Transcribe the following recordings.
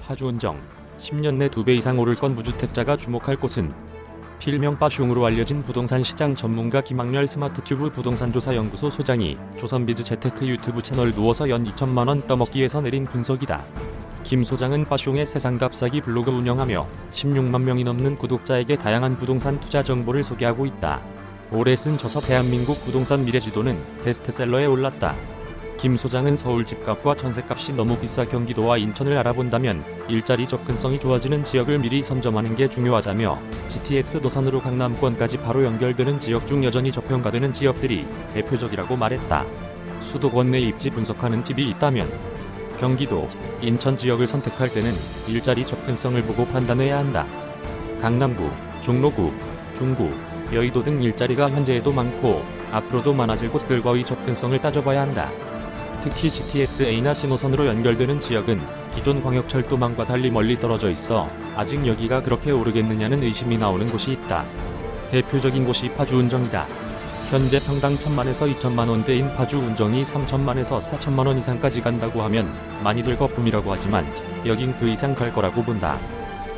파주운정, 10년 내 2배 이상 오를 건 무주택자가 주목할 곳은 필명 빠숑으로 알려진 부동산 시장 전문가 김학렬 스마트튜브 부동산조사연구소 소장이 조선비즈 재테크 유튜브 채널 누워서 연 2천만원 떠먹기에서 내린 분석이다. 김 소장은 빠숑의 세상답사기 블로그 운영하며 16만 명이 넘는 구독자에게 다양한 부동산 투자 정보를 소개하고 있다. 올해 쓴 저서 대한민국 부동산 미래지도는 베스트셀러에 올랐다. 김 소장은 서울 집값과 전세값이 너무 비싸 경기도와 인천을 알아본다면 일자리 접근성이 좋아지는 지역을 미리 선점하는 게 중요하다며 GTX 노선으로 강남권까지 바로 연결되는 지역 중 여전히 저평가되는 지역들이 대표적이라고 말했다. 수도권 내 입지 분석하는 팁이 있다면 경기도, 인천 지역을 선택할 때는 일자리 접근성을 보고 판단해야 한다. 강남구, 종로구, 중구, 여의도 등 일자리가 현재에도 많고 앞으로도 많아질 곳들과의 접근성을 따져봐야 한다. 특히 GTX-A나 신호선으로 연결되는 지역은 기존 광역철도망과 달리 멀리 떨어져 있어 아직 여기가 그렇게 오르겠느냐는 의심이 나오는 곳이 있다. 대표적인 곳이 파주운정이다. 현재 평당 1,000만에서 2천만원대인 파주운정이 3천만에서 4천만원 이상까지 간다고 하면 많이들 거품이라고 하지만 여긴 그 이상 갈 거라고 본다.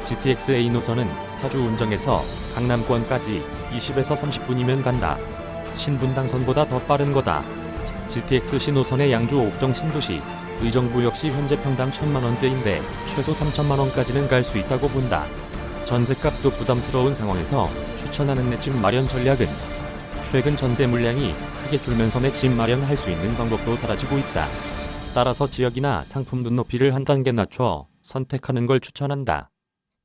GTX-A 노선은 파주운정에서 강남권까지 20에서 30분이면 간다. 신분당선보다 더 빠른 거다. GTX 신호선의 양주 옥정 신도시, 의정부 역시 현재 평당 1,000만원대인데 최소 3천만원까지는 갈 수 있다고 본다. 전세값도 부담스러운 상황에서 추천하는 내 집 마련 전략은 최근 전세 물량이 크게 줄면서 내 집 마련할 수 있는 방법도 사라지고 있다. 따라서 지역이나 상품 눈높이를 한 단계 낮춰 선택하는 걸 추천한다.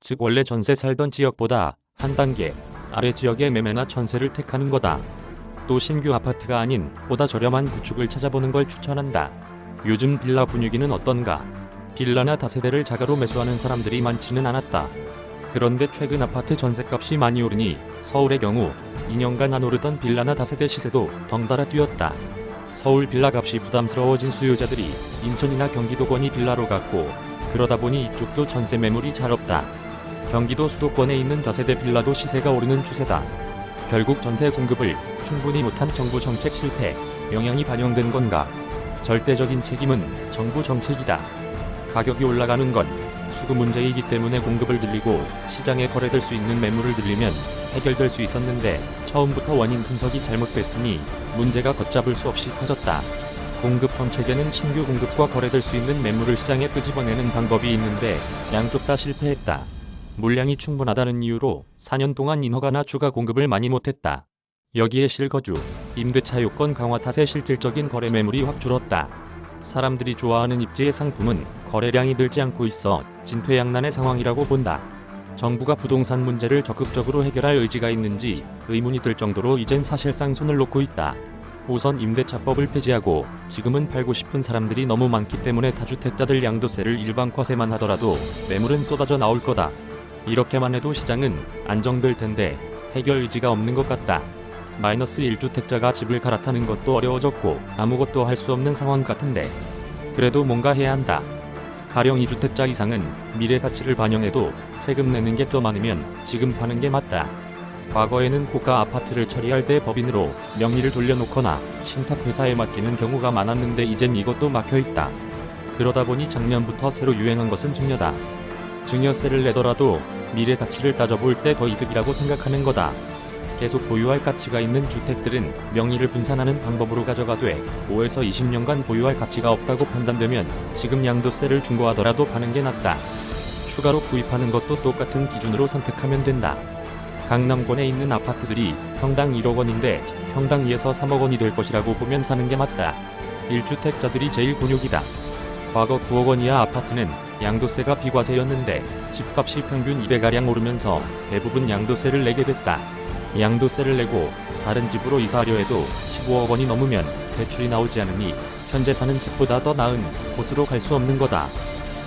즉 원래 전세 살던 지역보다 한 단계 아래 지역의 매매나 전세를 택하는 거다. 또 신규 아파트가 아닌 보다 저렴한 구축을 찾아보는 걸 추천한다. 요즘 빌라 분위기는 어떤가? 빌라나 다세대를 자가로 매수하는 사람들이 많지는 않았다. 그런데 최근 아파트 전세값이 많이 오르니 서울의 경우 2년간 안 오르던 빌라나 다세대 시세도 덩달아 뛰었다. 서울 빌라 값이 부담스러워진 수요자들이 인천이나 경기도권이 빌라로 갔고 그러다 보니 이쪽도 전세 매물이 잘 없다. 경기도 수도권에 있는 다세대 빌라도 시세가 오르는 추세다. 결국 전세 공급을 충분히 못한 정부 정책 실패, 영향이 반영된 건가? 절대적인 책임은 정부 정책이다. 가격이 올라가는 건 수급 문제이기 때문에 공급을 늘리고 시장에 거래될 수 있는 매물을 늘리면 해결될 수 있었는데 처음부터 원인 분석이 잘못됐으니 문제가 걷잡을 수 없이 커졌다. 공급 정책에는 신규 공급과 거래될 수 있는 매물을 시장에 끄집어내는 방법이 있는데 양쪽 다 실패했다. 물량이 충분하다는 이유로 4년 동안 인허가나 추가 공급을 많이 못했다. 여기에 실거주, 임대차 요건 강화 탓에 실질적인 거래 매물이 확 줄었다. 사람들이 좋아하는 입지의 상품은 거래량이 늘지 않고 있어 진퇴양난의 상황이라고 본다. 정부가 부동산 문제를 적극적으로 해결할 의지가 있는지 의문이 들 정도로 이젠 사실상 손을 놓고 있다. 우선 임대차법을 폐지하고 지금은 팔고 싶은 사람들이 너무 많기 때문에 다주택자들 양도세를 일반과세만 하더라도 매물은 쏟아져 나올 거다. 이렇게만 해도 시장은 안정될 텐데 해결 의지가 없는 것 같다. 마이너스 1주택자가 집을 갈아타는 것도 어려워졌고 아무것도 할 수 없는 상황 같은데 그래도 뭔가 해야 한다. 가령 2주택자 이상은 미래 가치를 반영해도 세금 내는 게 더 많으면 지금 파는 게 맞다. 과거에는 고가 아파트를 처리할 때 법인으로 명의를 돌려놓거나 신탁회사에 맡기는 경우가 많았는데 이젠 이것도 막혀있다. 그러다 보니 작년부터 새로 유행한 것은 증여다. 증여세를 내더라도 미래 가치를 따져볼 때 더 이득이라고 생각하는 거다. 계속 보유할 가치가 있는 주택들은 명의를 분산하는 방법으로 가져가되 5에서 20년간 보유할 가치가 없다고 판단되면 지금 양도세를 중과하더라도 파는 게 낫다. 추가로 구입하는 것도 똑같은 기준으로 선택하면 된다. 강남권에 있는 아파트들이 평당 1억 원인데 평당 2에서 3억 원이 될 것이라고 보면 사는 게 맞다. 1주택자들이 제일 곤욕이다. 과거 9억 원 이하 아파트는 양도세가 비과세였는데 집값이 평균 2배가량 오르면서 대부분 양도세를 내게 됐다. 양도세를 내고 다른 집으로 이사하려 해도 15억 원이 넘으면 대출이 나오지 않으니 현재 사는 집보다 더 나은 곳으로 갈 수 없는 거다.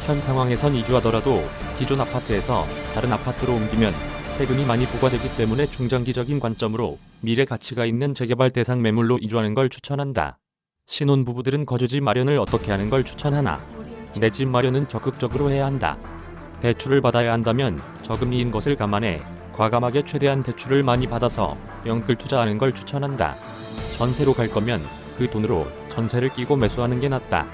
현 상황에선 이주하더라도 기존 아파트에서 다른 아파트로 옮기면 세금이 많이 부과되기 때문에 중장기적인 관점으로 미래 가치가 있는 재개발 대상 매물로 이주하는 걸 추천한다. 신혼부부들은 거주지 마련을 어떻게 하는 걸 추천하나? 내 집 마련은 적극적으로 해야 한다. 대출을 받아야 한다면 저금리인 것을 감안해 과감하게 최대한 대출을 많이 받아서 영끌 투자하는 걸 추천한다. 전세로 갈 거면 그 돈으로 전세를 끼고 매수하는 게 낫다.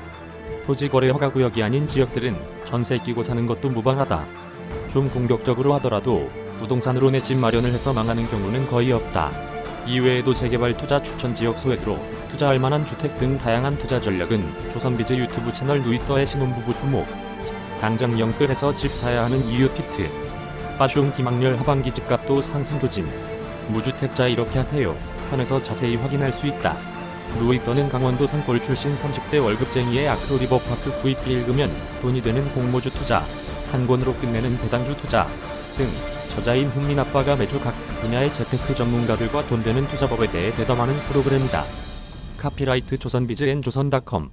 토지거래 허가구역이 아닌 지역들은 전세 끼고 사는 것도 무방하다. 좀 공격적으로 하더라도 부동산으로 내 집 마련을 해서 망하는 경우는 거의 없다. 이외에도 재개발 투자 추천 지역 소액으로 투자할 만한 주택 등 다양한 투자 전략은 조선비즈 유튜브 채널 누이더의 신혼부부 주목. 당장 영끌해서 집 사야 하는 이유 피트. 빠숑 김학렬 하반기 집값도 상승 조짐. 무주택자 이렇게 하세요. 편에서 자세히 확인할 수 있다. 누이더는 강원도 산골 출신 30대 월급쟁이의 아크로 리버파크 구입비 읽으면 돈이 되는 공모주 투자, 한 권으로 끝내는 배당주 투자 등 저자인 흥민 아빠가 매주 각 분야의 재테크 전문가들과 돈 되는 투자법에 대해 대담하는 프로그램이다. 카피라이트 조선비즈 앤 조선닷컴